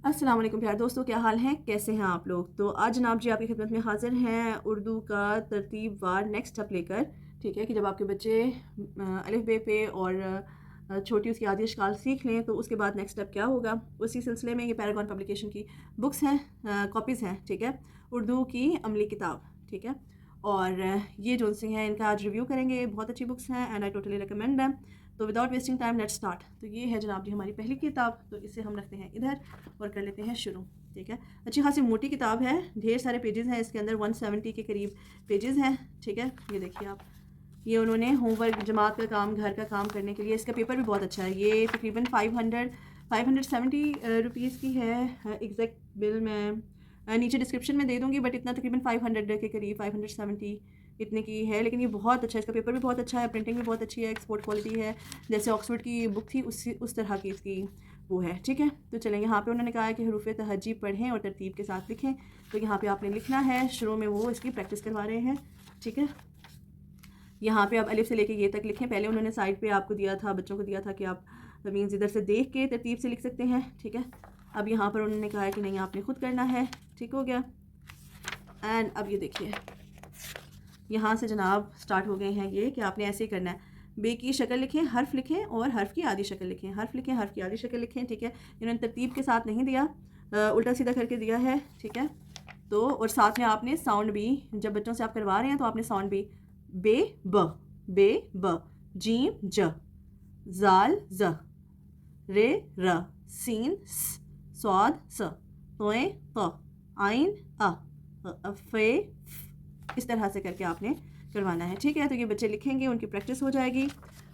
अस्सलाम वालेकुम प्यारे दोस्तों, क्या हाल है, कैसे हैं आप लोग। तो आज जनाब जी आपकी खिदमत में हाजिर हैं उर्दू का तरतीबवार नेक्स्ट स्टेप लेकर। ठीक है कि जब आपके बच्चे अलिफ बे पे और छोटी उसकी आदि अशकाल सीख लें तो उसके बाद नेक्स्ट स्टेप क्या होगा। उसी सिलसिले में ये पैरागॉन पब्लिकेशन की बुक्स हैं, कॉपीज़ हैं। ठीक है, उर्दू की अमली किताब। ठीक है, और ये जो सी हैं इनका आज रिव्यू करेंगे। बहुत अच्छी बुक्स हैं and I totally recommend them. तो without wasting time let's start. तो ये है जनाब जी हमारी पहली किताब, तो इसे हम रखते हैं इधर और कर लेते हैं शुरू। ठीक है, अच्छी खासी मोटी किताब है, ढेर सारे पेजेस हैं इसके अंदर, 170 के करीब पेजेस हैं। ठीक है, ये देखिए आप, ये उन्होंने होमवर्क, जमात का काम, घर का काम करने के लिए, इसका पेपर भी बहुत अच्छा है। ये तकरीबन 570 रुपीज़ की है। एग्जैक्ट बिल मैं नीचे डिस्क्रिप्शन में दे दूँगी, बट इतना तकरीबन 500 के करीब, 570 इतने की है। लेकिन ये बहुत अच्छा है, इसका पेपर भी बहुत अच्छा है, प्रिंटिंग भी बहुत अच्छी है, एक्सपोर्ट क्वालिटी है। जैसे ऑक्सफोर्ड की बुक थी उस तरह की इसकी वो है। ठीक है, तो चलें, यहाँ पे उन्होंने कहा है कि हरूफ तहज्जी पढ़ें और तरतीब के साथ लिखें। तो यहाँ पे आपने लिखना है, शुरू में वो इसकी प्रैक्टिस करवा रहे हैं। ठीक है, यहाँ पे आप अलिफ से लेके ये तक लिखें। पहले उन्होंने साइड पे आपको दिया था, बच्चों को दिया था कि आप मीन्स इधर से देख के तरतीब से लिख सकते हैं। ठीक है, अब यहाँ पर उन्होंने कहा है कि नहीं, आपने खुद करना है। ठीक हो गया। एंड अब ये देखिए, यहाँ से जनाब स्टार्ट हो गए हैं ये कि आपने ऐसे ही करना है। बे की शक्ल लिखें, हर्फ लिखें और हर्फ की आधी शक्ल लिखें। हर्फ लिखें, हर्फ की आधी शक्ल लिखें। ठीक है, इन्होंने तरतीब के साथ नहीं दिया, उल्टा सीधा करके दिया है। ठीक है, तो और साथ में आपने साउंड भी, जब बच्चों से आप करवा रहे हैं तो आपने साउंड भी, बे ब, जीम ज, जाल ज, रे र, सीन स, स्वाद स, तोए त, आइन अ, फे फ, इस तरह से करके आपने करवाना है। ठीक है, तो ये बच्चे लिखेंगे, उनकी प्रैक्टिस हो जाएगी।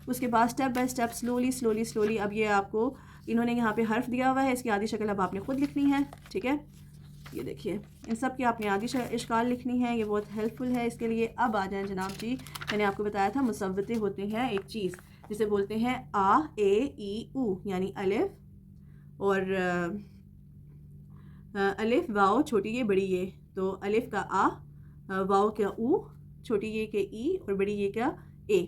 उसके बाद स्टेप बाय स्टेप, स्लोली अब ये आपको, इन्होंने यहाँ पे हर्फ दिया हुआ है, इसकी आधी शक्ल अब आपने खुद लिखनी है। ठीक है, ये देखिए, इन सब की आपने आदि इश्काल लिखनी है, ये बहुत हेल्पफुल है इसके लिए। अब आ जाएं जनाब जी, मैंने आपको बताया था मुसव्वते होते हैं एक चीज़ जिसे बोलते हैं आ ए ई ऊ, यानी अलिफ और अलिफ वाओ, छोटी ये बड़ी ये। तो अलिफ का आ, वाओ का ऊ, छोटी ये के ई और बड़ी ये का ए।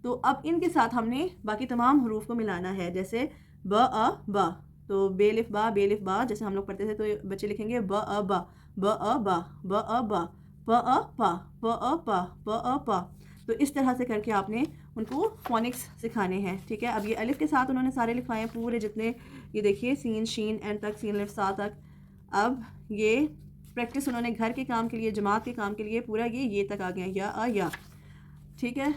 तो अब इनके साथ हमने बाकी तमाम हरूफ को मिलाना है, जैसे ब अ बा। तो बेलिफ बा, जैसे हम लोग पढ़ते थे तो बच्चे लिखेंगे ब अ बा, ब अ बा, ब अ बा, प अ पा, प अ पा, प अ पा। तो इस तरह से करके आपने उनको फोनिक्स सिखाने हैं। ठीक है, अब ये अलिफ के साथ उन्होंने सारे लिखवाए हैं पूरे जितने, ये देखिए सीन शीन एंड तक, सीन लिफ सा तक। अब ये प्रैक्टिस उन्होंने घर के काम के लिए, जमात के काम के लिए पूरा ये तक आ गया, या अ या। ठीक है,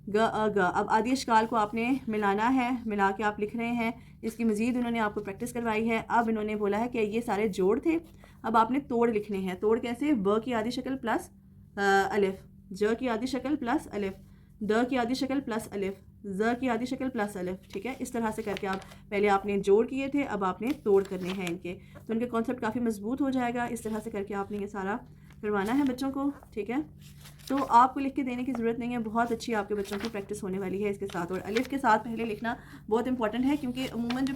ग अ ग। अब आदि अशकाल को आपने मिलाना है, मिला के आप लिख रहे हैं। इसकी मज़ीद उन्होंने आपको प्रैक्टिस करवाई है। अब इन्होंने बोला है कि ये सारे जोड़ थे, अब आपने तोड़ लिखने हैं। तोड़ कैसे, ब की आधी शक्ल प्लस अलिफ, ज की आधी शक्ल प्लस अलिफ, द की आधी शक्ल प्लस अलिफ, ज की आधी शक्ल प्लस अलिफ। ठीक है, इस तरह से करके आप, पहले आपने जोड़ किए थे, अब आपने तोड़ करने हैं इनके। तो इनके कॉन्सेप्ट काफ़ी मजबूत हो जाएगा। इस तरह से करके आपने ये सारा करवाना है बच्चों को। ठीक है, तो आपको लिख के देने की ज़रूरत नहीं है, बहुत अच्छी आपके बच्चों की प्रैक्टिस होने वाली है इसके साथ। और अलिफ के साथ पहले लिखना बहुत इंपॉर्टेंट है, क्योंकि अमूमन जो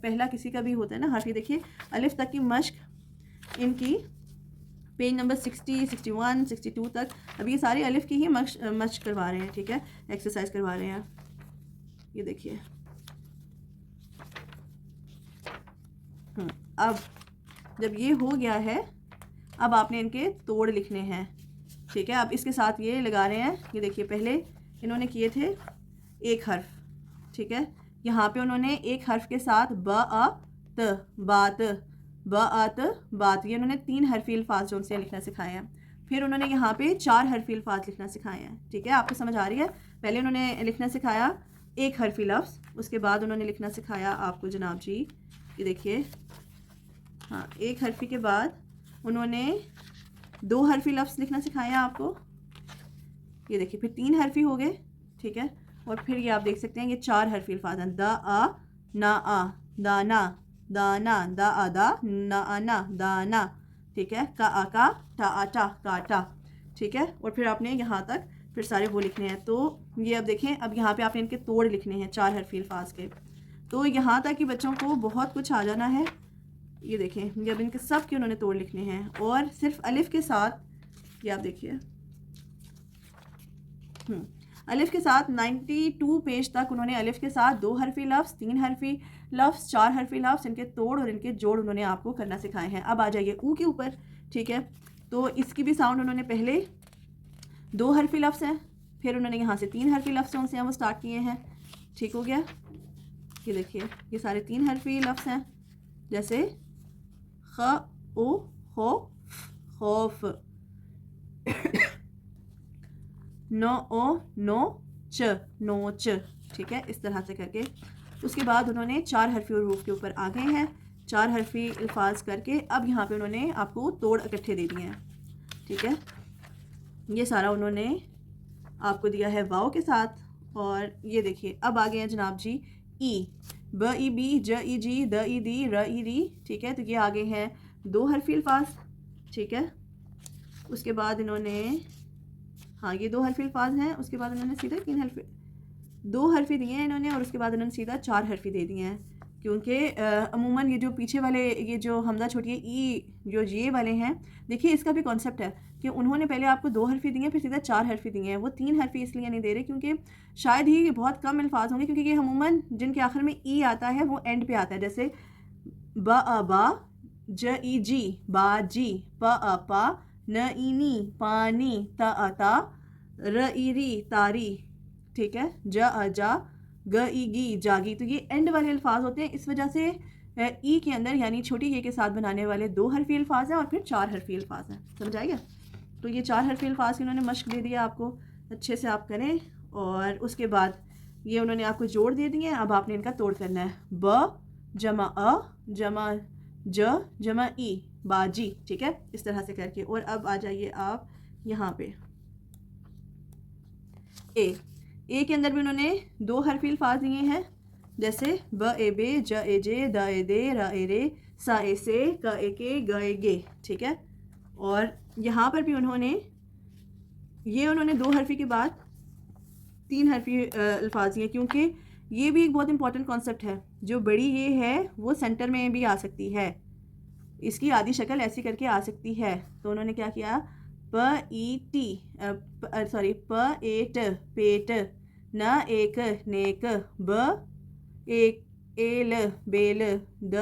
पहला किसी का भी होता है ना हर्फ, ये देखिए अलिफ तक की मश्क इनकी पेज नंबर 60, 61, 62 तक, अब ये सारी अलिफ की ही मश्क करवा रहे हैं। ठीक है, एक्सरसाइज करवा रहे हैं, ये देखिए। अब जब ये हो गया है, अब आपने इनके तोड़ लिखने हैं। ठीक है, अब इसके साथ ये लगा रहे हैं, ये देखिए पहले इन्होंने किए थे एक हर्फ। ठीक है, यहाँ पे उन्होंने एक हर्फ के साथ ब अ त, बात, ब अ त बात, ये उन्होंने 3 हरफी अल्फाज जो उनसे लिखना सिखाए हैं। फिर उन्होंने यहाँ पे 4 हरफी अल्फाज लिखना सिखाए हैं। ठीक है, आपको समझ आ रही है। पहले उन्होंने लिखना सिखाया एक हरफी लफ्ज़, उसके बाद उन्होंने लिखना सिखाया आपको जनाब जी, ये देखिए, हाँ, एक हरफी के बाद उन्होंने 2 हरफी लफ्ज़ लिखना सिखाया आपको, ये देखिए, फिर 3 हरफी हो गए। ठीक है, और फिर ये आप देख सकते हैं ये 4 हरफी अल्फाज हैं, द आ ना आ, दाना, दाना, दा आ दा, ना आ ना, दाना। ठीक है, का आ का, टा आ टा, काटा। ठीक है, और फिर आपने यहाँ तक फिर सारे वो लिखने हैं। तो ये अब देखें, अब यहाँ पे आपने इनके तोड़ लिखने हैं 4 हरफी अल्फाज के। तो यहाँ तक कि बच्चों को बहुत कुछ आ जाना है। ये देखें, जब इनके सब के उन्होंने तोड़ लिखने हैं, और सिर्फ अलिफ के साथ, ये आप देखिए, अलिफ के साथ 92 पेज तक उन्होंने अलिफ के साथ 2 हरफी लफ्ज़, 3 हरफी लफ्ज़, 4 हरफी लफ्ज़, इनके तोड़ और इनके जोड़ उन्होंने आपको करना सिखाए हैं। अब आ जाइए ऊ के ऊपर, ठीक है। तो इसकी भी साउंड उन्होंने पहले 2 हरफी लफ्ज़ हैं, फिर उन्होंने यहाँ से 3 हरफी लफ्ज़ों से वो स्टार्ट किए हैं, ठीक हो गया। ये देखिए ये सारे 3 हरफी लफ्ज़ हैं, जैसे ख ओ खो खौफ, नो ओ नो च नोच, ठीक है, इस तरह से करके। उसके बाद उन्होंने 4 हरफी हरूफ के ऊपर आ गए हैं, 4 हरफी अल्फाज करके अब यहाँ पे उन्होंने आपको तोड़ इकट्ठे दे दिए हैं, ठीक है। ये सारा उन्होंने आपको दिया है वाव के साथ। और ये देखिए अब आ गए हैं जनाब जी ई, ब ई बी ज ई जी द ई दी र ई री, ठीक है। तो ये आगे हैं 2 हरफी अल्फाज, ठीक है। उसके बाद इन्होंने हाँ ये 2 हरफी अल्फाज हैं, उसके बाद इन्होंने सीधा 3 हरफी 2 हरफी दिए हैं इन्होंने, और उसके बाद इन्होंने सीधा 4 हरफी दे दिए हैं, क्योंकि अमूमन ये जो पीछे वाले ये जो हमजा छोटी ई जो ये वाले हैं, देखिए इसका भी कॉन्सेप्ट है कि उन्होंने पहले आपको 2 हरफी दिए हैं, फिर सीधा 4 हरफी दिए हैं। वो 3 हरफी इसलिए नहीं दे रहे क्योंकि शायद ही बहुत कम अल्फाज होंगे, क्योंकि ये अमूमन जिनके आखिर में ई आता है वो एंड पे आता है, जैसे ब अ बा, ज ई जी बाजी, प अ पा, न ई नी पानी, त अ ता, र ई री तारी, ठीक है, ज अ जा, ग ई गी जागी। तो ये एंड वाले अल्फाज होते हैं, इस वजह से ई के अंदर यानी छोटी ए के साथ बनाने वाले 2 हरफी अल्फाज हैं और फिर 4 हरफी अल्फाज हैं, समझ आएगा। तो ये 4 हरफी अल्फाज की उन्होंने मश्क दे दिया आपको, अच्छे से आप करें। और उसके बाद ये उन्होंने आपको जोड़ दे दिए, अब आपने इनका तोड़ करना है, ब जमा अ जमा ज जमा ई बाजी, ठीक है, इस तरह से करके। और अब आ जाइए आप यहाँ पे ए के अंदर भी उन्होंने 2 हरफी अल्फाज दिए हैं, जैसे ब ए बे ज ए जे द ए दे र ए रे सा ए से क ए के ग ए गे, ठीक है। और यहाँ पर भी उन्होंने 2 हरफी के बाद 3 हरफी अल्फाज दिए, क्योंकि ये भी एक बहुत इंपॉर्टेंट कॉन्सेप्ट है। जो बड़ी ये है वो सेंटर में भी आ सकती है, इसकी आधी शक्ल ऐसी करके आ सकती है। तो उन्होंने क्या किया, प ई टी सॉरी प ए ट पेट, न एक नेक, ब एक एल बेल, द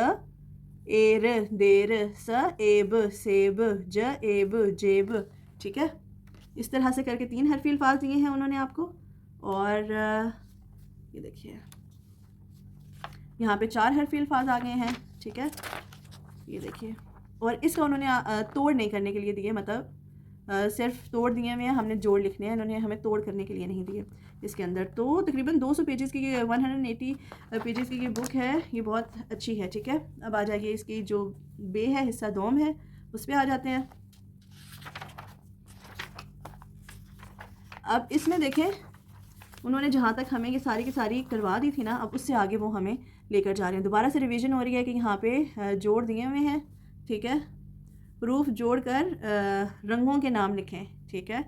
एर देर, स एब सेब, ज एब जेब, ठीक है। इस तरह से करके 3 हरफी अल्फाज दिए हैं उन्होंने आपको। और ये देखिए यहाँ पे 4 हरफी अल्फाज आ गए हैं, ठीक है, ये देखिए। और इसका उन्होंने तोड़ नहीं करने के लिए दिए, मतलब सिर्फ तोड़ दिए हुए हैं, हमने जोड़ लिखने हैं, इन्होंने हमें तोड़ करने के लिए नहीं दिए इसके अंदर। तो तकरीबन 200 पेजेस की ये 180 पेजेस की ये बुक है, ये बहुत अच्छी है, ठीक है। अब आ जाइए इसकी जो बे है, हिस्सा दोम है, उस पर आ जाते हैं। अब इसमें देखें उन्होंने जहाँ तक हमें ये सारी की सारी करवा दी थी ना, अब उससे आगे वो हमें लेकर जा रहे हैं। दोबारा से रिवीजन हो रही है कि यहाँ पे जोड़ दिए हुए हैं, ठीक है। प्रूफ जोड़कर रंगों के नाम लिखें, ठीक है।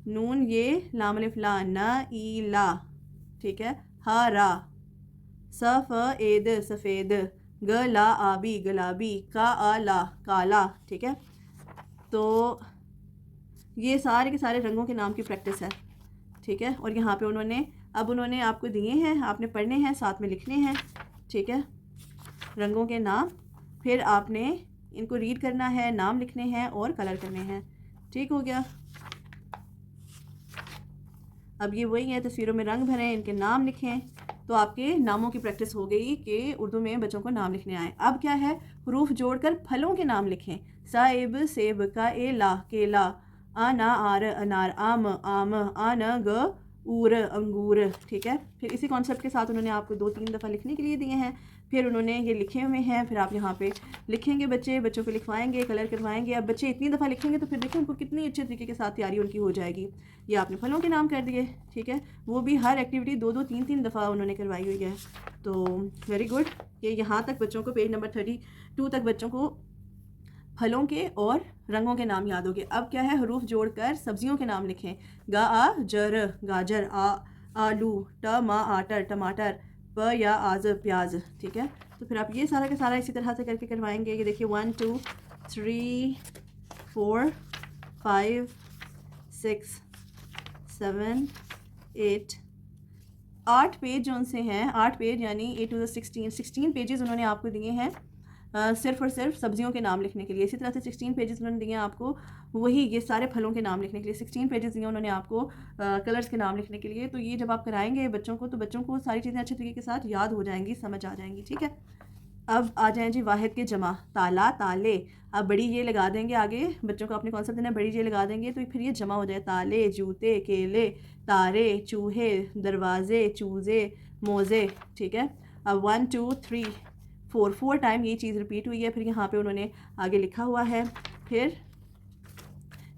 नून ये लाम अलिफ ला, न ई ला, ठीक है, हा रा, सफ एद सफ़ेद, ग ला आबी गुलाबी, का आ ला काला, ठीक है। तो ये सारे के सारे रंगों के नाम की प्रैक्टिस है, ठीक है। और यहाँ पे उन्होंने आपको दिए हैं, आपने पढ़ने हैं, साथ में लिखने हैं, ठीक है, रंगों के नाम। फिर आपने इनको रीड करना है, नाम लिखने हैं और कलर करने हैं, ठीक हो गया। अब ये वही है, तस्वीरों में रंग भरें, इनके नाम लिखें, तो आपके नामों की प्रैक्टिस हो गई कि उर्दू में बच्चों को नाम लिखने आए। अब क्या है, हरूफ जोड़कर फलों के नाम लिखें, साइब सेब, का ए ला केला, आ ना आर अनार, आम आम, आ न ग ऊर अंगूर, ठीक है। फिर इसी कॉन्सेप्ट के साथ उन्होंने आपको 2-3 दफ़ा लिखने के लिए दिए हैं, फिर उन्होंने ये लिखे हुए हैं, फिर आप यहाँ पे लिखेंगे, बच्चों को लिखवाएंगे, कलर करवाएंगे। अब बच्चे इतनी दफ़ा लिखेंगे तो फिर देखिए उनको कितनी अच्छे तरीके के साथ तैयारी उनकी हो जाएगी। ये आपने फलों के नाम कर दिए, ठीक है, वो भी हर एक्टिविटी 2-2, 3-3 दफ़ा उन्होंने करवाई हुई है। तो वेरी गुड, ये यहाँ तक बच्चों को पेज नंबर 32 तक बच्चों को फलों के और रंगों के नाम याद हो गए। अब क्या है, हरूफ जोड़कर सब्जियों के नाम लिखें, गा आ जर गाजर, आ आलू, ट मा आटर टमाटर, प या आज प्याज, ठीक है। तो फिर आप ये सारा का सारा इसी तरह से करके करवाएंगे। ये देखिए 1 2 3 4 5 6 7 8 8 पेज जो उनसे हैं, 8 पेज यानी 8 to the 16 पेजेस उन्होंने आपको दिए हैं सिर्फ़ और सिर्फ सब्जियों के नाम लिखने के लिए। इसी तरह से 16 पेजेस उन्होंने दिए हैं आपको वही ये सारे फलों के नाम लिखने के लिए। 16 पेजेस दिए उन्होंने आपको कलर्स के नाम लिखने के लिए। तो ये जब आप कराएंगे बच्चों को, तो बच्चों को सारी चीज़ें अच्छे तरीके के साथ याद हो जाएंगी, समझ आ जाएंगी। ठीक है, अब आ जाएं जी वाहिद के जमा, ताला ताले। अब बड़ी ये लगा देंगे आगे, बच्चों को अपने कॉन्सेप्ट देना, बड़ी ये लगा देंगे तो फिर ये जमा हो जाए। ताले, जूते, केले, तारे, चूहे, दरवाजे, चूज़े, मोज़े। ठीक है, अब 1 2 3 4 टाइम ये चीज़ रिपीट हुई है। फिर यहाँ पे उन्होंने आगे लिखा हुआ है, फिर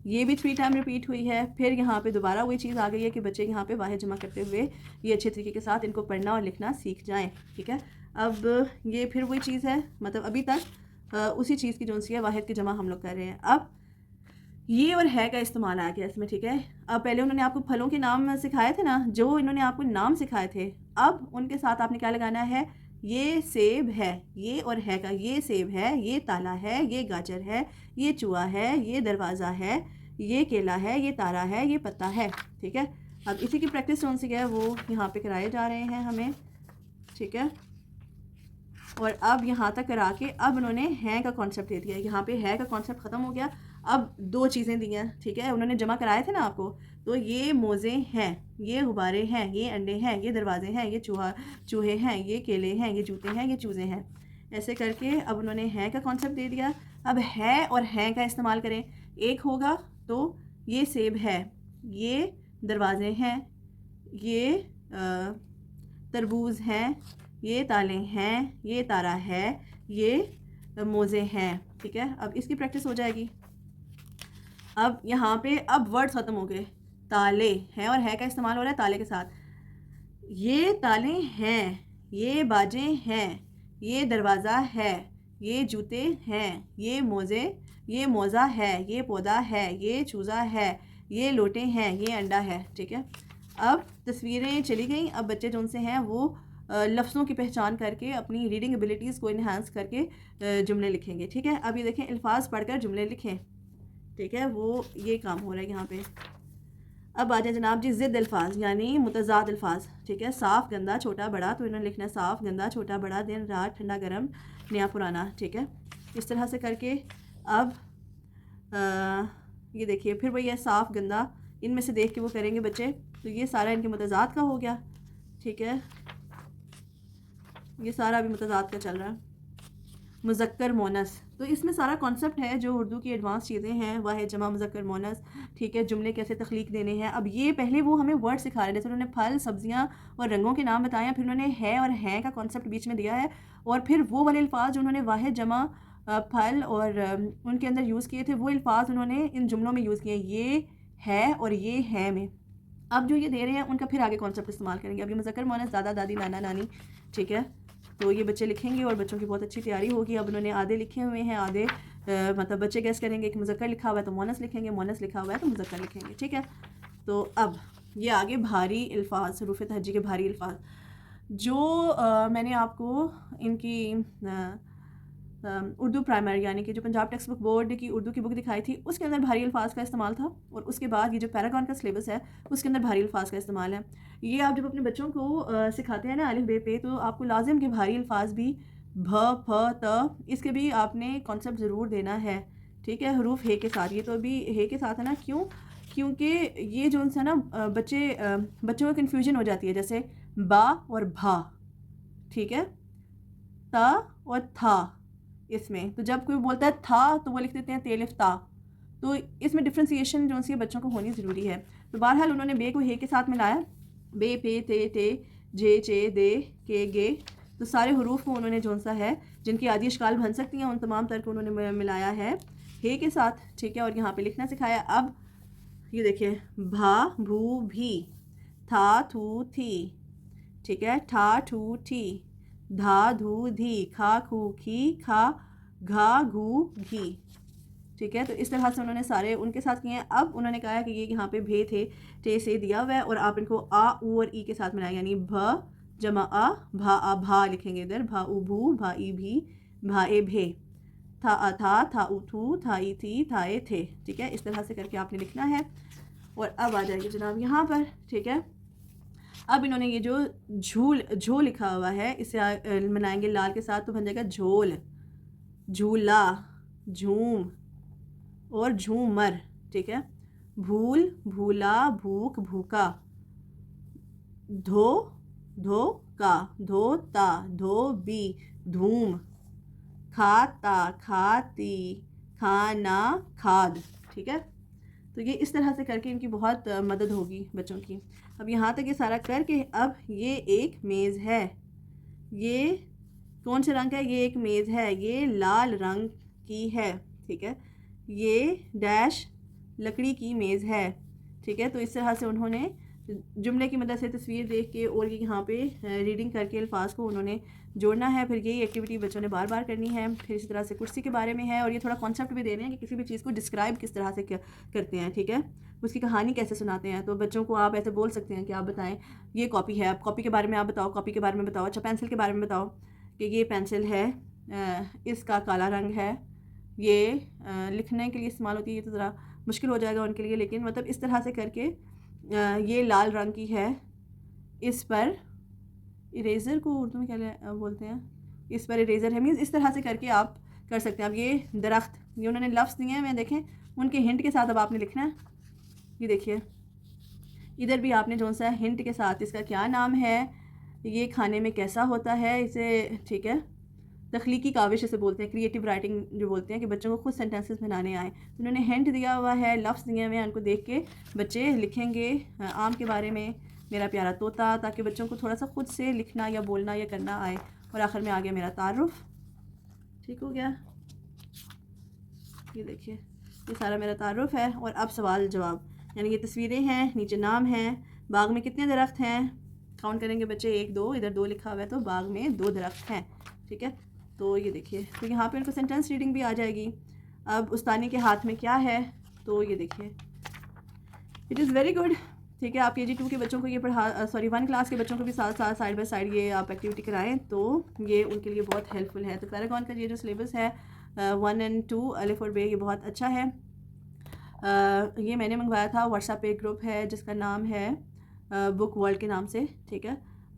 ये भी 3 टाइम रिपीट हुई है। फिर यहाँ पे दोबारा वही चीज़ आ गई है कि बच्चे यहाँ पे वाहिद जमा करते हुए ये अच्छे तरीके के साथ इनको पढ़ना और लिखना सीख जाएं। ठीक है, अब ये फिर वही चीज़ है, मतलब अभी तक उसी चीज़ की जो सी है वाहिद की जमा हम लोग कर रहे हैं। अब ये और है का इस्तेमाल आ गया इसमें। ठीक है, अब पहले उन्होंने आपको फलों के नाम सिखाए थे ना, जो इन्होंने आपको नाम सिखाए थे, अब उनके साथ आपने क्या लगाना है, ये सेब है, ये और है का, ये सेब है, ये ताला है, ये गाजर है, ये चूहा है, ये दरवाज़ा है, ये केला है, ये तारा है, ये पत्ता है। ठीक है, अब इसी की प्रैक्टिस कौन सी है वो यहाँ पे कराए जा रहे हैं हमें। ठीक है, और अब यहाँ तक करा के अब उन्होंने है का कॉन्सेप्ट दे दिया। यहाँ पे है का कॉन्सेप्ट ख़त्म हो गया। अब 2 चीज़ें दी हैं। ठीक है, उन्होंने जमा कराए थे ना आपको, तो ये मोज़े हैं, ये गुब्बारे हैं, ये अंडे हैं, ये दरवाजे हैं, ये चूहे हैं, ये केले हैं, ये जूते हैं, ये चूज़े हैं। ऐसे करके अब उन्होंने है का कॉन्सेप्ट दे दिया। अब है और हैं का इस्तेमाल करें। एक होगा तो ये सेब है, ये दरवाजे हैं, ये तरबूज हैं, ये ताले हैं, ये तारा है, ये मोज़े हैं। ठीक है, अब इसकी प्रैक्टिस हो जाएगी। अब यहाँ पे अब वर्ड्स ख़त्म हो गए, ताले हैं और है का इस्तेमाल हो रहा है ताले के साथ। ये ताले हैं, ये बाजे हैं, ये दरवाज़ा है, ये जूते हैं, ये मोज़े, ये मोज़ा है, ये पौधा है, ये चूज़ा है, ये लोटे हैं, ये अंडा है। ठीक है, अब तस्वीरें चली गई। अब बच्चे जो उनसे हैं वो लफ्ज़ों की पहचान करके अपनी रीडिंग एबिलिटीज़ को इन्हांस करके जुमले लिखेंगे। ठीक है, अब ये देखें, अल्फाज पढ़कर जुमले लिखें। ठीक है, वो ये काम हो रहा है यहाँ पे। अब आ जाए जनाब जी ज़िद अल्फाज यानी मुतज़ाद अल्फाज। ठीक है, साफ़ गंदा छोटा बड़ा, तो इन्होंने लिखना है साफ़ गंदा छोटा बड़ा, दिन रात ठंडा गर्म नया पुराना। ठीक है, इस तरह से करके अब ये देखिए फिर वही है साफ़ गंदा, इनमें से देख के वो करेंगे बच्चे। तो ये सारा इनके मुतज़ाद का हो गया। ठीक है, ये सारा अभी मुतज़ाद का चल रहा है। मुज़क्कर मोनस, तो इसमें सारा कॉन्सेप्ट है जो उर्दू की एडवांस चीज़ें हैं, वाहिद जमा मुज़क्कर मोनस। ठीक है, जुमले कैसे तख्लीक देने हैं। अब ये पहले वो हमें वर्ड सिखा रहे हैं, जैसे उन्होंने फल, सब्जियां और रंगों के नाम बताए, फिर उन्होंने है और हैं का कॉन्सेप्ट बीच में दिया है, और फिर वो वाले अल्फाज जो उन्होंने वाहिद जमा फल और उनके अंदर यूज़ किए थे, वो अल्फाज उन्होंने इन जुमलों में यूज़ किए, ये है और ये है में। अब जो ये दे रहे हैं उनका फिर आगे कॉन्सेप्ट इस्तेमाल करेंगे। अब ये मुज़क्कर मोनस दादा दादी नाना नानी। ठीक है, तो ये बच्चे लिखेंगे और बच्चों की बहुत अच्छी तैयारी होगी। अब उन्होंने आधे लिखे हुए हैं, आधे मतलब बच्चे गैस करेंगे कि मुज़क्कर लिखा हुआ है तो मोनस लिखेंगे, मोनस लिखा हुआ है तो मुज़क्कर लिखेंगे। ठीक है, तो अब ये आगे भारी अल्फाज, हरूफ तहज्जी के भारी अल्फाज, जो मैंने आपको इनकी उर्दू प्राइमरी यानी कि जो पंजाब टेक्स्ट बुक बोर्ड की उर्दू की बुक दिखाई थी, उसके अंदर भारी अल्फाज का इस्तेमाल था, और उसके बाद ये जो पैरागॉन का सिलेबस है उसके अंदर भारी अल्फाज का इस्तेमाल है। ये आप जब अपने बच्चों को सिखाते हैं ना अलिफ बे पे, तो आपको लाजिम के भारी अल्फाज भी भ फ त, इसके भी आपने कॉन्सेप्ट ज़रूर देना है। ठीक है, हरूफ हे के साथ, ये तो अभी हे के साथ है ना, क्यों? क्योंकि ये जो उनसे ना बच्चों को कन्फ्यूजन हो जाती है, जैसे बा और भा। ठीक है, ता और था इसमें, तो जब कोई बोलता है था तो वो लिख देते हैं तेलिफ ता, तो इसमें डिफ्रेंसिएशन जो सी बच्चों को होनी ज़रूरी है। तो बहरहाल उन्होंने बे को हे के साथ मिलाया, बे पे ते ते जे चे दे के गे, तो सारे हरूफ को उन्होंने जो सा है जिनकी आदि अशकाल बन सकती हैं उन तमाम तर को उन्होंने मिलाया है हे के साथ। ठीक है, और यहाँ पे लिखना सिखाया। अब ये देखिए, भा भू भी, था थू थी। ठीक है, ठा ठू ठी, धा धू धी, खा खू खी, खा घा घू घी। ठीक है, तो इस तरह से उन्होंने सारे उनके साथ किए हैं। अब उन्होंने कहा कि ये यहाँ पे भे थे टे से दिया हुआ है, और आप इनको आ ऊ और ई के साथ मिलाएं, यानी भ जमा आ भा आ भा लिखेंगे इधर, भा उ भू, भा ई भी, भा ए भे, था आ था उ थू, था ई थी, था ए थे। ठीक है, इस तरह से करके आपने लिखना है। और अब आ जाएगी जनाब यहाँ पर। ठीक है, अब इन्होंने ये जो झूल झो लिखा हुआ है इसे बनाएंगे लाल के साथ, तो बन जाएगा झोल, झूला, झूम और झूमर। ठीक है, भूल, भूला, भूख, भूखा, धो, धोका, धोता, धोबी, धूम, खाता, खाती, खाना, खाद। ठीक है, तो ये इस तरह से करके इनकी बहुत मदद होगी बच्चों की। अब यहाँ तक ये सारा करके अब ये एक मेज़ है, ये कौन से रंग का है? ये एक मेज़ है, ये लाल रंग की है। ठीक है, ये डैश लकड़ी की मेज़ है। ठीक है, तो इस तरह से उन्होंने जुमले की मदद से तस्वीर देख के और ये यहाँ पे रीडिंग करके अल्फाज को उन्होंने जोड़ना है। फिर यही एक्टिविटी बच्चों ने बार बार करनी है। फिर इसी तरह से कुर्सी के बारे में है, और ये थोड़ा कॉन्सेप्ट भी दे रहे हैं कि किसी भी चीज़ को डिस्क्राइब किस तरह से करते हैं। ठीक है, उसकी कहानी कैसे सुनाते हैं। तो बच्चों को आप ऐसे बोल सकते हैं कि आप बताएं ये कॉपी है, आप कॉपी के बारे में आप बताओ, कॉपी के बारे में बताओ। अच्छा, पेंसिल के बारे में बताओ कि ये पेंसिल है, इसका काला रंग है, ये लिखने के लिए इस्तेमाल होती है। ये तो ज़रा मुश्किल हो जाएगा उनके लिए, लेकिन मतलब इस तरह से करके ये लाल रंग की है, इस पर इरेज़र को उर्दू में क्या बोलते हैं, इस पर इरेज़र है। मीन्स इस तरह से करके आप कर सकते हैं। अब ये दरख्त, ये उन्होंने लफ्ज़ दिए हैं, मैं देखें उनके हिंट के साथ अब आपने लिखना है। ये देखिए इधर भी आपने जो सा हिंट के साथ इसका क्या नाम है, ये खाने में कैसा होता है इसे। ठीक है, तख्लीकी काविश इसे बोलते हैं, क्रिएटिव राइटिंग जो बोलते हैं कि बच्चों को खुद सेंटेंसेस बनाने आए। तो उन्होंने हिंट दिया हुआ है, लफ्ज़ दिए हुए हैं, उनको देख के बच्चे लिखेंगे आम के बारे में, मेरा प्यारा तोता, ताकि बच्चों को थोड़ा सा खुद से लिखना या बोलना या करना आए। और आखिर में आ गया मेरा तारुफ। ठीक हो गया, ये देखिए ये सारा मेरा तारुफ है। और अब सवाल जवाब, यानी ये तस्वीरें हैं, नीचे नाम है, बाग में कितने दरख्त हैं, काउंट करेंगे बच्चे, 1 2, इधर 2 लिखा हुआ है तो बाग में 2 दरख्त हैं। ठीक है, तो ये देखिए, तो यहाँ पे उनको सेंटेंस रीडिंग भी आ जाएगी। अब उस्तानी के हाथ में क्या है, तो ये देखिए, इट इज़ वेरी गुड। ठीक है, आप KG2 के बच्चों को ये पढ़ा, सॉरी 1 क्लास के बच्चों को भी साथ साथ साइड बाय साइड ये आप एक्टिविटी कराएं, तो ये उनके लिए बहुत हेल्पफुल है। तो पैरागॉन का ये जो सिलेबस है 1 और 2 अलिफ और बे, ये बहुत अच्छा है। ये मैंने मंगवाया था, व्हाट्सएप पे एक ग्रुप है जिसका नाम है बुक वर्ल्ड के नाम से। ठीक है,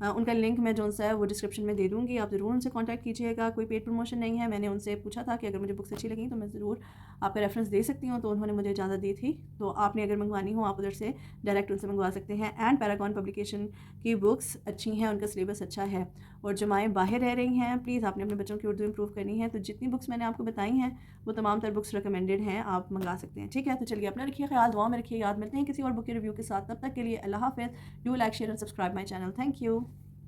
उनका लिंक मैं जो सा है वो डिस्क्रिप्शन में दे दूँगी, आप ज़रूर उनसे कांटेक्ट कीजिएगा। कोई पेड प्रमोशन नहीं है। मैंने उनसे पूछा था कि अगर मुझे बुक्स अच्छी लगी तो मैं ज़रूर आपका रेफरेंस दे सकती हूँ, तो उन्होंने मुझे इजाज़त दी थी। तो आपने अगर मंगवानी हो आप उधर से डायरेक्ट उनसे मंगवा सकते हैं। एंड पैरागॉन पब्लिकेशन की बुक्स अच्छी हैं, उनका सिलेबस अच्छा है। और जो माएँ बाहर रह रही हैं, प्लीज़ आपने अपने बच्चों की उर्दू इंप्रूव करनी है, तो जितनी बुक्स मैंने आपको बताई हैं वो तमाम तर बुक्स रिकमेंडेड हैं, आप मंगा सकते हैं। ठीक है, तो चलिए अपना रखिए ख्याल, दुआ में रखिए याद। मिलते हैं किसी और बुक के रिव्यू के साथ, तब तक के लिए अल्लाह हाफ़िज़। Do like, share and subscribe my channel. Thank you.